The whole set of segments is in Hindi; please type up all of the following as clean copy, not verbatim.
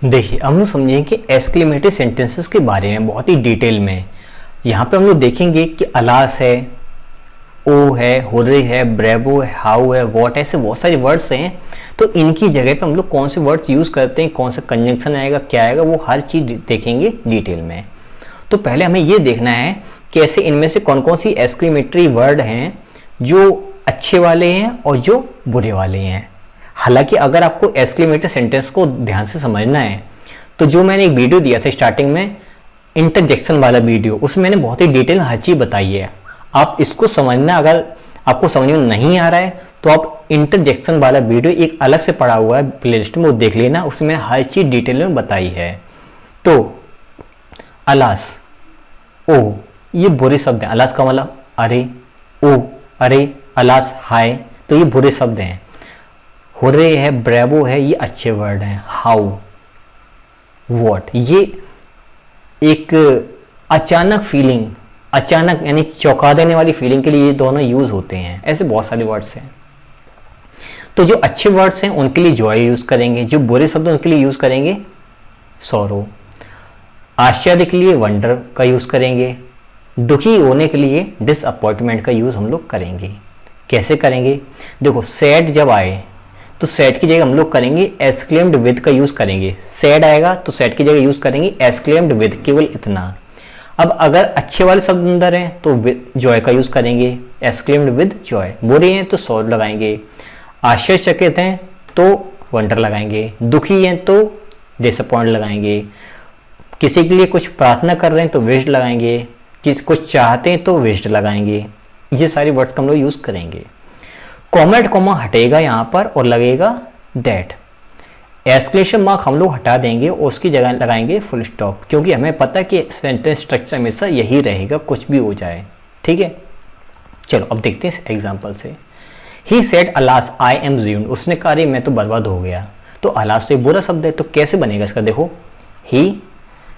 देखिए हम लोग समझेंगे कि एक्सक्लेमेटरी सेंटेंसेस के बारे में बहुत ही डिटेल में। यहाँ पे हम लोग देखेंगे कि अलास है, ओ है, होरे है, ब्रेवो है, हाउ है, वॉट है, ऐसे बहुत सारे वर्ड्स हैं। तो इनकी जगह पे हम लोग कौन से वर्ड्स यूज़ करते हैं, कौन सा कंजंक्शन आएगा, क्या आएगा, वो हर चीज़ देखेंगे डिटेल में। तो पहले हमें ये देखना है कि ऐसे इनमें से कौन कौन सी एक्सक्लेमेटरी वर्ड हैं जो अच्छे वाले हैं और जो बुरे वाले हैं। हालांकि अगर आपको एक्सक्लेमेटरी सेंटेंस को ध्यान से समझना है तो जो मैंने एक वीडियो दिया था स्टार्टिंग में, इंटरजेक्शन वाला वीडियो, उसमें मैंने बहुत ही डिटेल हर चीज़ बताई है। आप इसको समझना, अगर आपको समझ में नहीं आ रहा है तो आप इंटरजेक्शन वाला वीडियो एक अलग से पड़ा हुआ है प्लेलिस्ट में, वो देख लेना, उसमें हर चीज़ डिटेल में बताई है। तो अलास, ओ, ये बुरे शब्द हैं। अलास का मतलब अरे, ओ, अरे, अलास, हाय, तो ये बुरे शब्द हैं। होरे है, ब्रेवो है, ये अच्छे वर्ड हैं। हाउ, वॉट, ये एक अचानक फीलिंग, अचानक यानी चौंका देने वाली फीलिंग के लिए ये दोनों यूज होते हैं। ऐसे बहुत सारे वर्ड्स हैं। तो जो अच्छे वर्ड्स हैं उनके लिए जॉय यूज करेंगे, जो बुरे शब्द उनके लिए यूज करेंगे सॉरो। आश्चर्य के लिए वंडर का यूज करेंगे। दुखी होने के लिए डिसअपॉइंटमेंट का यूज हम लोग करेंगे। कैसे करेंगे? देखो, सैड जब आए तो सैड की जगह हम लोग करेंगे एक्सक्लेम्ड विद का यूज करेंगे। सैड आएगा तो सैड की जगह यूज करेंगे एक्सक्लेम्ड विद, केवल इतना। अब अगर अच्छे वाले शब्द अंदर हैं तो जॉय का यूज करेंगे, एक्सक्लेम्ड विद जॉय। बुरे हैं तो सॉरी लगाएंगे। आश्चर्यचकित हैं तो वंडर लगाएंगे। दुखी हैं तो डिसअपॉइंट लगाएंगे। किसी के लिए कुछ प्रार्थना कर रहे हैं तो विश्ड लगाएंगे। कुछ चाहते हैं तो विश्ड लगाएंगे। ये सारे वर्ड्स का हम लोग यूज करेंगे। कॉमेट कॉमा हटेगा यहाँ पर और लगेगा दैट। एक्सक्लेमेशन मार्क हम लोग हटा देंगे और उसकी जगह लगाएंगे फुल स्टॉप, क्योंकि हमें पता है कि सेंटेंस स्ट्रक्चर हमेशा यही रहेगा, कुछ भी हो जाए। ठीक है, चलो अब देखते हैं एग्जाम्पल से। He said alas I am ruined, उसने कहा अरे मैं तो बर्बाद हो गया। तो अलास तो एक बुरा शब्द है, तो कैसे बनेगा इसका? देखो, ही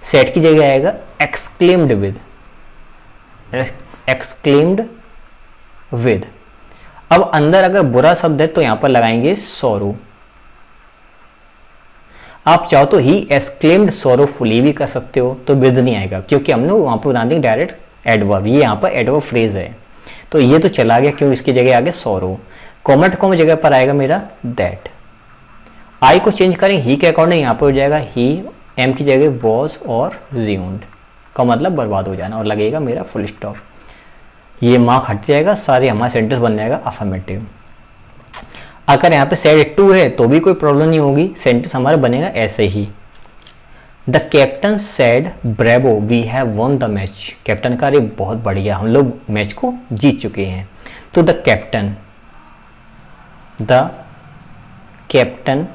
सेड की जगह आएगा एक्सक्लेम्ड विद, एक्सक्लेम्ड विद। अब अंदर अगर बुरा शब्द है तो यहां पर लगाएंगे सॉरो। आप चाहो तो ही एक्सक्लेम्ड सॉरोफुली भी कर सकते हो, तो विद नहीं आएगा क्योंकि हमने वहां पर बना देंगे डायरेक्ट एडवर्ब। ये यहां पर एडवर्ब फ्रेज है तो ये तो चला गया, क्यों इसकी जगह आगे सॉरो। कॉमेट कॉम जगह पर आएगा मेरा दैट। आई को चेंज करें ही के अकॉर्डिंग, यहां पर हो जाएगा ही, एम की जगह वॉज और ज़्यून्ड का मतलब बर्बाद हो जाना, और लगेगा मेरा फुल स्टॉप। ये मार्क हट जाएगा, सारे हमारा सेंटेंस बन जाएगा अफर्मेटिव। अगर यहाँ पे सेड टू है तो भी कोई प्रॉब्लम नहीं होगी, सेंटेंस हमारा बनेगा ऐसे ही। The captain said bravo we have won the match. Captain का, अरे बहुत बढ़िया, हम लोग मैच को जीत चुके हैं। तो द कैप्टन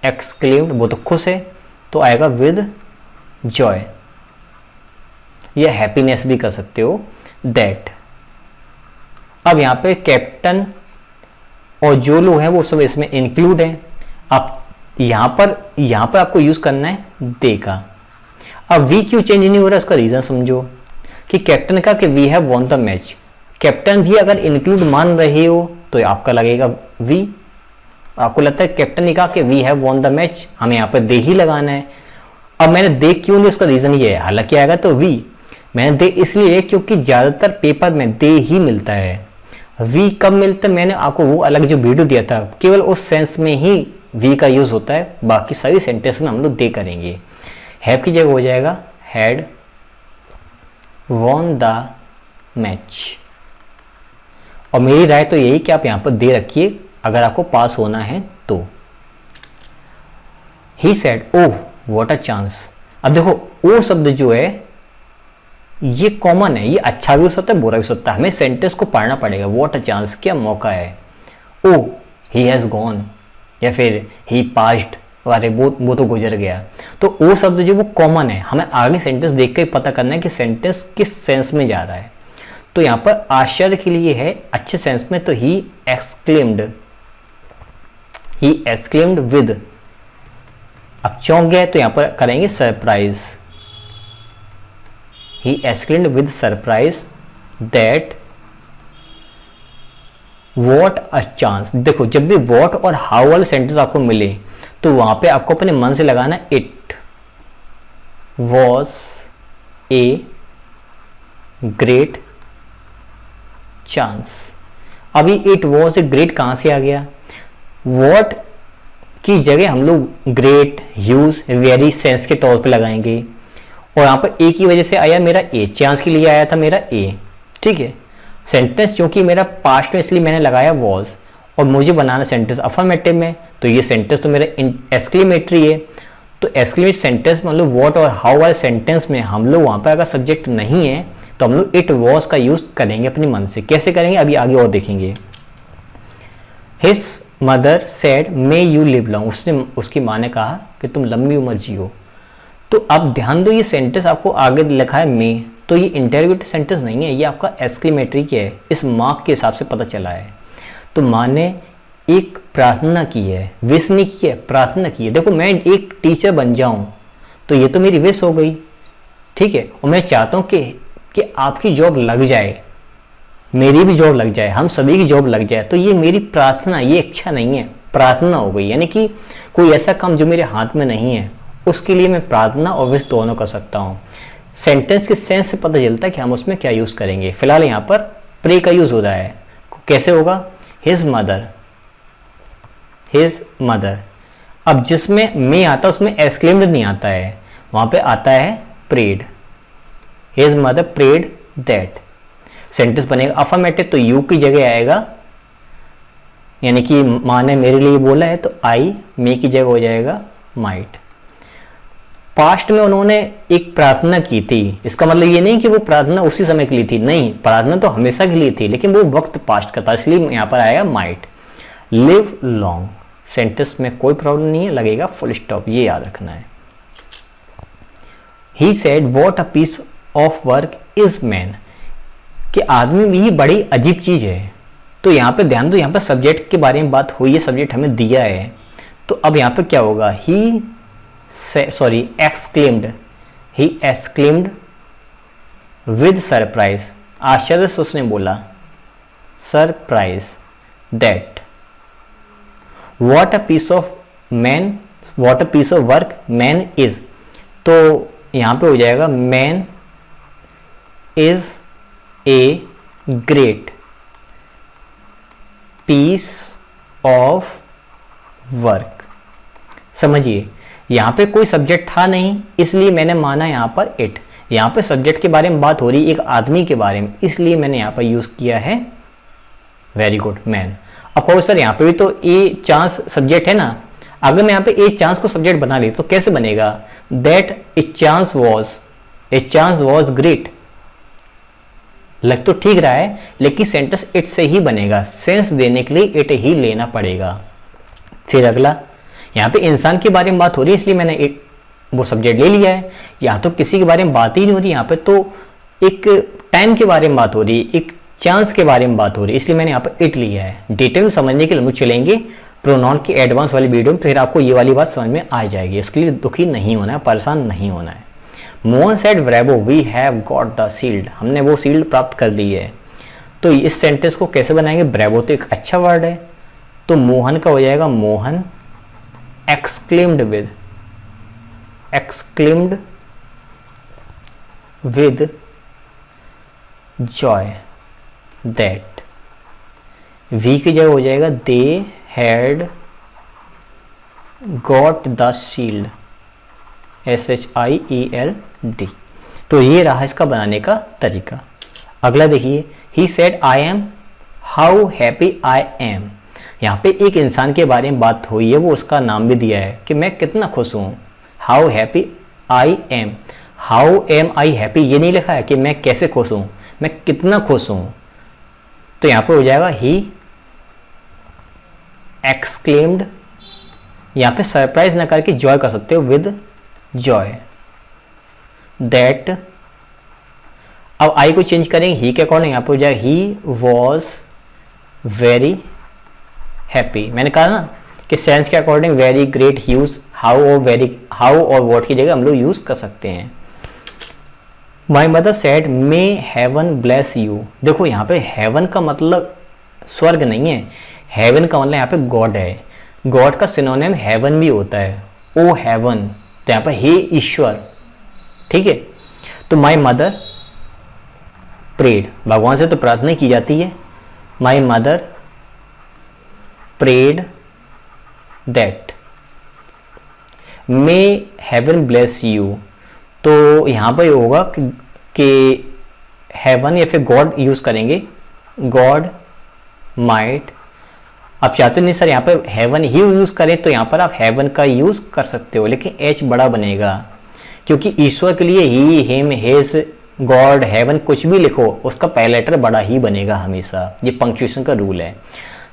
एक्सक्लेम्ड, वो तो खुश है तो आएगा विद जॉय, या हैप्पीनेस भी कर सकते हो, दैट। अब यहाँ पे कैप्टन और जो लोग हैं वो सब इसमें इंक्लूड हैं। अब यहाँ पर आपको यूज करना है दे का। अब वी क्यों चेंज नहीं हो रहा, उसका रीजन समझो कि कैप्टन का कि we have won the match, captain भी अगर इंक्लूड मान रहे हो तो आपका लगेगा वी। आपको लगता है कैप्टन ने कहा कि we have won the match, हमें यहाँ पर दे ही लगाना है। अब मैंने दे क्यों नहीं, उसका रीजन ये है, हालांकि आएगा तो वी, मैंने दे इसलिए क्योंकि ज्यादातर पेपर में दे ही मिलता है। वी कब मिलता है, मैंने आपको वो अलग जो वीडियो दिया था, केवल उस सेंस में ही वी का यूज होता है, बाकी सभी सेंटेंस में हम लोग दे करेंगे। हैव की जगह हो जाएगा हैड वॉन द मैच। और मेरी राय तो यही कि आप यहाँ पर दे रखिए अगर आपको पास होना है तो। He said oh what a chance. अब देखो ओ शब्द जो है ये कॉमन है, ये अच्छा भी हो सकता है बुरा भी हो सकता है, हमें सेंटेंस को पढ़ना पड़ेगा। व्हाट अ चांस, क्या मौका है। ओ ही हैज गॉन, या फिर ही पास्ड, अरे वो तो गुजर गया। तो ओ शब्द जो वो कॉमन है, हमें आगे सेंटेंस देख कर पता करना है कि सेंटेंस किस सेंस में जा रहा है। तो यहाँ पर आश्चर्य के लिए है अच्छे सेंस में, तो ही एक्सक्लेम्ड विद। अब चौंक गया तो यहाँ पर करेंगे surprise. He exclaimed with surprise that what a chance. देखो जब भी वॉट और हाउ वाले सेंटेंस आपको मिले तो वहां पे आपको अपने मन से लगाना it was a great chance. अभी इट वॉज ए ग्रेट कहां से आ गया? वॉट की जगह हम लोग ग्रेट, ह्यूज, वेरी सेंस के तौर पे लगाएंगे और यहाँ पर ए की वजह से आया मेरा ए, चांस के लिए आया था मेरा ए। ठीक है, सेंटेंस चूंकि मेरा पास्ट में इसलिए मैंने लगाया वॉज और मुझे बनाना सेंटेंस अफर्मेटिव में, तो ये सेंटेंस तो मेरा एक्सक्लेमेटरी है। तो एक्सक्लेमेटरी सेंटेंस में मतलब वॉट और हाउ वाले सेंटेंस में हम लोग वहाँ पर अगर सब्जेक्ट नहीं है तो हम लोग इट वॉज का यूज करेंगे अपने मन से। कैसे करेंगे अभी आगे और देखेंगे। His mother said may you live long. उसने, उसकी माँ ने कहा कि तुम लंबी उम्र जियो। तो अब ध्यान दो, ये सेंटेंस आपको आगे लिखा है मे, तो ये इंटरोगेटिव सेंटेंस नहीं है, ये आपका एक्सक्लेमेटरी क्या है, इस मार्क के हिसाब से पता चला है। तो माँ ने एक प्रार्थना की है, विश नहीं की है, प्रार्थना की है। देखो मैं एक टीचर बन जाऊं तो ये तो मेरी विश हो गई, ठीक है, और मैं चाहता हूं कि आपकी जॉब लग जाए, मेरी भी जॉब लग जाए, हम सभी की जॉब लग जाए। तो ये मेरी प्रार्थना, ये इच्छा नहीं है, प्रार्थना हो गई। यानी कि कोई ऐसा काम जो मेरे हाथ में नहीं है उसके लिए मैं प्रार्थना और विश दोनों कर सकता हूँ। सेंटेंस के सेंस से पता चलता है कि हम उसमें क्या यूज करेंगे। फिलहाल यहाँ पर प्रे का यूज हो रहा है, कैसे होगा? His mother, his mother. अब जिसमें मे आता है उसमें एक्सक्लेम्ड नहीं आता है, वहां पे आता है prayed. His mother prayed that. Sentence बनेगा अफर्मेटिव तो यू की जगह आएगा, यानी कि माँ ने मेरे लिए बोला है तो आई, मे की जगह हो जाएगा माइट। पास्ट में उन्होंने एक प्रार्थना की थी, इसका मतलब ये नहीं कि वो प्रार्थना उसी समय के लिए थी, नहीं, प्रार्थना तो हमेशा के लिए थी, लेकिन वो वक्त पास्ट का था, इसलिए यहां पर आएगा माइट। लिव लॉन्ग, सेंटेंस में कोई प्रॉब्लम नहीं है, लगेगा फुल स्टॉप, ये याद रखना है। He said what a piece of work is man, कि आदमी भी बड़ी अजीब चीज है। तो यहाँ पे ध्यान दो, यहाँ पे सब्जेक्ट के बारे में बात हुई है, सब्जेक्ट हमें दिया है। तो अब यहाँ पे क्या होगा? He exclaimed, he exclaimed with surprise, आश्चर्य से उसने बोला, surprise, that what a piece of man, what a piece of work man is. तो यहां पे हो जाएगा man is a great piece of work. समझिए यहां पे कोई सब्जेक्ट था नहीं, इसलिए मैंने माना यहां पर इट। यहां पे सब्जेक्ट के बारे में बात हो रही है, एक आदमी के बारे में, इसलिए मैंने यहां पर यूज किया है वेरी गुड मैन। अब कहो सर यहाँ पे भी तो ए चांस सब्जेक्ट है ना, अगर मैं यहाँ पे ए चांस को सब्जेक्ट बना ली तो कैसे बनेगा? That a chance was great. लग तो ठीक रहा है, लेकिन सेंटेंस इट से ही बनेगा, सेंस देने के लिए इट ही लेना पड़ेगा। फिर अगला, यहाँ पे इंसान के बारे में बात हो रही है, इसलिए मैंने एक वो सब्जेक्ट ले लिया है। यहाँ तो किसी के बारे में बात ही नहीं हो रही, यहाँ पे तो एक टाइम के बारे में बात हो रही है, एक चांस के बारे में बात हो रही है, इसलिए मैंने यहाँ पर इट लिया है। डिटेल में समझने के लिए हम चलेंगे प्रोनाउन की एडवांस वाली वीडियो में, फिर आपको ये वाली बात समझ में आ जाएगी। इसके लिए दुखी नहीं होना है, परेशान नहीं होना है। Mohan said bravo we have got the shield, हमने वो शील्ड प्राप्त कर ली है। तो इस सेंटेंस को कैसे बनाएंगे? ब्रेवो तो एक अच्छा वर्ड है, तो मोहन का हो जाएगा Mohan exclaimed with joy that. We की जगह हो जाएगा they had got the shield, SHIELD। तो ये रहा इसका बनाने का तरीका। अगला देखिए, he said I am how happy I am. यहाँ पे एक इंसान के बारे में बात हुई है, वो उसका नाम भी दिया है कि मैं कितना खुश हूँ, how happy I am. How am I happy ये नहीं लिखा है कि मैं कैसे खुश हूँ, मैं कितना खुश हूँ। तो यहाँ पे हो जाएगा ही एक्सक्लेम्ड, यहाँ पे सरप्राइज ना करके जॉय कर सकते हो, विद जॉय दैट। अब आई को चेंज करेंगे ही के अकॉर्डिंग, यहाँ पे हो जाएगा ही वॉज वेरी हैप्पी। मैंने कहा ना कि सेंस के according very, great, huge, how और वॉट की जगह हम लोग यूज कर सकते हैं। My mother said may heaven bless you. देखो यहाँ पे हेवन का मतलब स्वर्ग नहीं है। हेवन का मतलब यहाँ पे गॉड है, गॉड का सिनोनिम हेवन भी होता है, ओ हेवन, तो यहाँ पर हे ईश्वर, ठीक है। तो माई मदर प्रेड, भगवान से तो प्रार्थना की जाती है, my mother prayed that may heaven bless you, तो यहाँ पर होगा कि हेवन या फिर गॉड यूज करेंगे, गॉड माइट। आप चाहते नहीं सर यहाँ पे हेवन ही यूज करें तो यहाँ पर आप हेवन का यूज कर सकते हो, लेकिन एच बड़ा बनेगा, क्योंकि ईश्वर के लिए ही, हिम, हिज, गॉड, हेवन कुछ भी लिखो उसका पहला लेटर बड़ा ही बनेगा हमेशा, ये पंक्चुएशन का रूल है।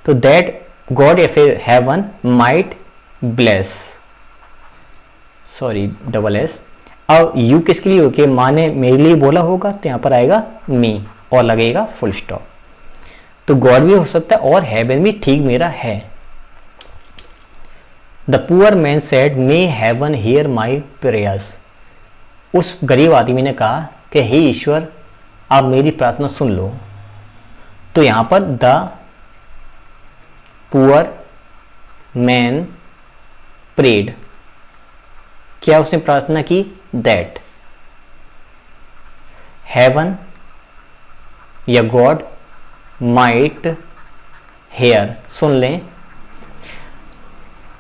तो दैट गॉड या फिर heaven might bless, sorry double S. अब यू किसके लिए हो कि माँ ने मेरे लिए बोला होगा, तो यहाँ पर आएगा मी और लगेगा फुल स्टॉप। तो गॉड भी हो सकता है और हेवन भी ठीक मेरा है। The poor man said may heaven hear my prayers, उस गरीब आदमी ने कहा कि हे ईश्वर आप मेरी प्रार्थना सुन लो। तो यहाँ पर द पुअर मैन प्रेड, क्या उसने प्रार्थना की, दैट हेवन या गॉड माइट हेयर, सुन लें।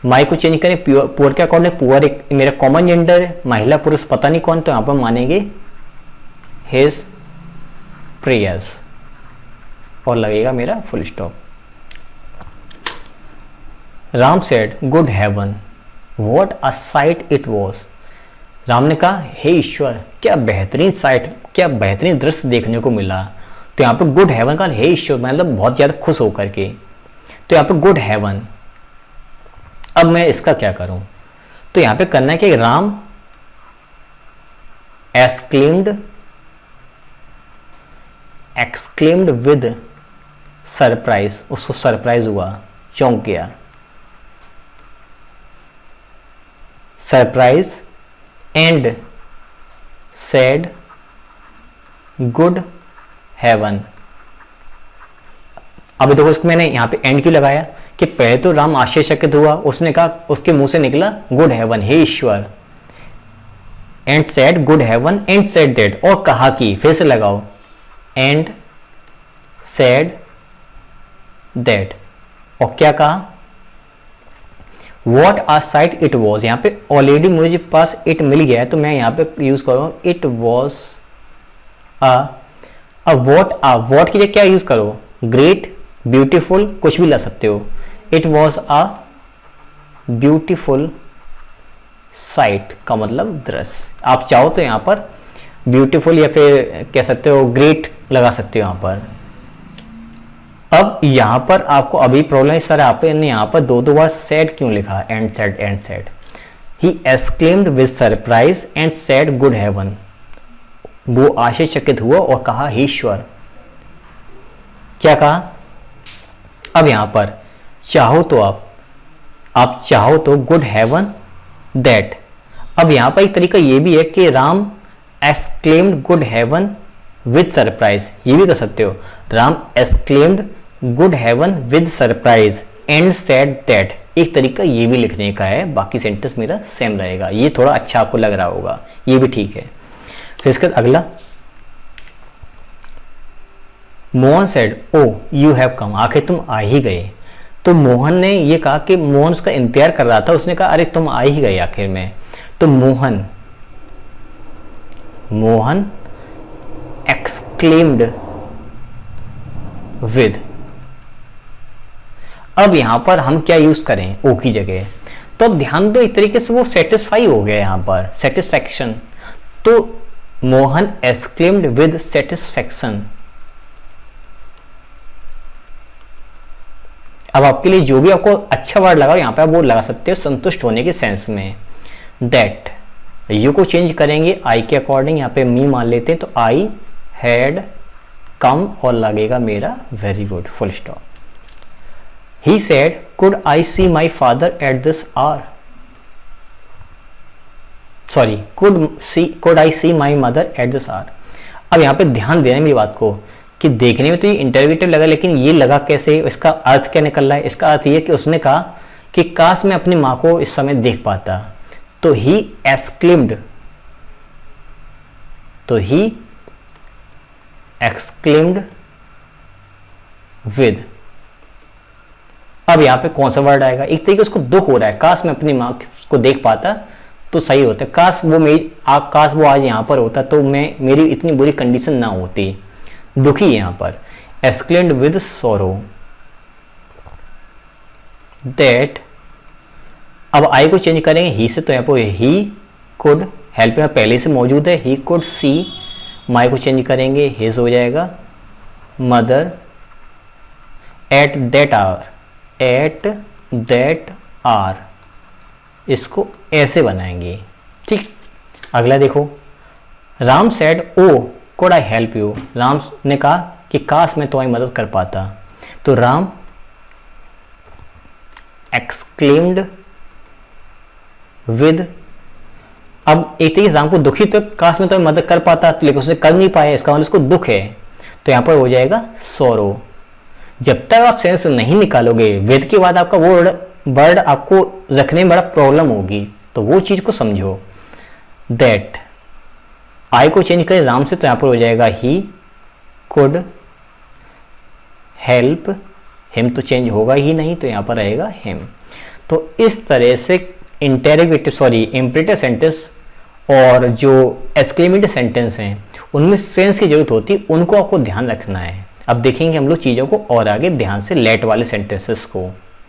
माई को चेंज करें, पुअर क्या कौन है, पुअर एक मेरा कॉमन जेंडर है, महिला पुरुष पता नहीं कौन, तो यहां पर मानेंगे हिज प्रेयर्स और लगेगा मेरा full stop. Ram said good heaven what a sight it was, Ram ने कहा हे ईश्वर क्या बेहतरीन साइट, क्या बेहतरीन दृश्य देखने को मिला। तो यहाँ पे गुड हेवन का हे ईश्वर मतलब बहुत ज़्यादा खुश होकर के, तो यहाँ पे गुड हेवन। अब मैं इसका क्या करूं, तो यहाँ पे करना है कि राम एक्सक्लेम्ड विद सरप्राइज, उसको सरप्राइज हुआ, चौंक गया, surprise and said good heaven. अभी देखो इसको मैंने यहां पे एंड क्यों लगाया कि पहले तो राम आश्चर्यचकित हुआ, उसने कहा, उसके मुंह से निकला गुड हेवन, हे ईश्वर, and said good heaven and said that, और कहा कि, फिर से लगाओ, एंड सेड दैट, और क्या कहा, what a sight it was. यहां पे ऑलरेडी मुझे पास इट मिल गया है तो मैं यहां पे यूज करूंगा इट वॉज वॉट की जगह क्या यूज करो, ग्रेट, ब्यूटीफुल, कुछ भी ला सकते हो। It was a beautiful sight का मतलब दृश्य, आप चाहो तो यहां पर ब्यूटीफुल या फिर कह सकते हो ग्रेट लगा सकते हो यहां पर। अब यहां पर आपको अभी प्रॉब्लम है सर आपने यहां पर दो बार सेड क्यों लिखा, and said. He exclaimed with surprise and said good heaven, वो आश्चर्यचकित हुआ और कहा हे ईश्वर, क्या कहा। अब यहां पर चाहो तो आप चाहो तो गुड हेवन दैट। अब यहां पर एक तरीका ये भी है कि Ram exclaimed good heaven with surprise, ये भी कर सकते हो, Ram exclaimed good heaven with surprise and said that, एक तरीका ये भी लिखने का है, बाकी सेंटेंस मेरा सेम रहेगा, ये थोड़ा अच्छा आपको लग रहा होगा, ये भी ठीक है। फिर इसके बाद अगला, Mohan said oh you have come, आखिर तुम आ ही गए। तो मोहन ने ये कहा कि मोहन उसका इंतजार कर रहा था, उसने कहा अरे तुम आ ही गए आखिर में। तो मोहन एक्सक्लेम्ड विद, अब यहां पर हम क्या यूज करें ओ की जगह, तो अब ध्यान दो एक तरीके से वो सेटिस्फाई हो गया यहां पर, सेटिस्फैक्शन। तो मोहन एक्सक्लेम्ड विद सेटिस्फैक्शन। अब आपके लिए जो भी आपको अच्छा वर्ड लगा यहां पे आप वो लगा सकते हो संतुष्ट होने के सेंस में। दैट यू को चेंज करेंगे आई के अकॉर्डिंग, यहां पे मी मान लेते हैं, तो आई हैड कम और लगेगा मेरा very good full stop. He said, could I see my father at this hour? Sorry, could I see my mother at this hour? अब यहाँ पे ध्यान देना मेरी बात को कि देखने में तो ये इंटरोगेटिव लगा, लेकिन ये लगा कैसे, इसका अर्थ क्या निकल रहा है? इसका अर्थ ये कि उसने कहा कि काश मैं अपनी माँ को इस समय देख पाता। तो ही एक्सक्लेम्ड, तो ही एक्सक्लेम्ड विद। अब यहां पे कौन सा वर्ड आएगा? एक तरीके उसको दुख हो रहा है, काश मैं अपनी माँ को देख पाता तो सही होता, काश वो आज यहां पर होता तो मेरी इतनी बुरी कंडीशन ना होती। दुखी है यहां पर, एक्सक्लेम्ड विद सोरो दैट। अब आई को चेंज करेंगे ही से, तो यहाँ पर ही कुड हेल्प यहाँ पहले से मौजूद है, ही कुड सी। माई को चेंज करेंगे, हिज हो जाएगा, mother at that hour, at that hour, इसको ऐसे बनाएंगे। ठीक, अगला देखो, Ram said oh could I help you. Ram ने कहा कि काश मैं तुम्हारी मदद कर पाता। तो राम एक्सक्लेम्ड विद, अब एक तरीके राम को दुखी, तो काश में तो मदद कर पाता, लेकिन उसने कर नहीं पाया, इसका मतलब उसको दुख है, तो यहां पर हो जाएगा सोरो। जब तक आप सेंस नहीं निकालोगे, विद के बाद आपका वो वर्ड आपको रखने में बड़ा प्रॉब्लम होगी, तो वो चीज को समझो। दैट, आई को चेंज करें राम से, तो यहां पर हो जाएगा ही कुड हेल्प हिम, तो चेंज होगा ही नहीं, तो यहां पर रहेगा हिम। तो इस तरह से इंपरेटिव सेंटेंस और जो एक्सक्लेमेटिव सेंटेंस हैं उनमें सेंस की जरूरत होती है, उनको आपको ध्यान रखना है। अब देखेंगे हम लोग चीज़ों को और आगे ध्यान से, लेट वाले सेंटेंसेस को।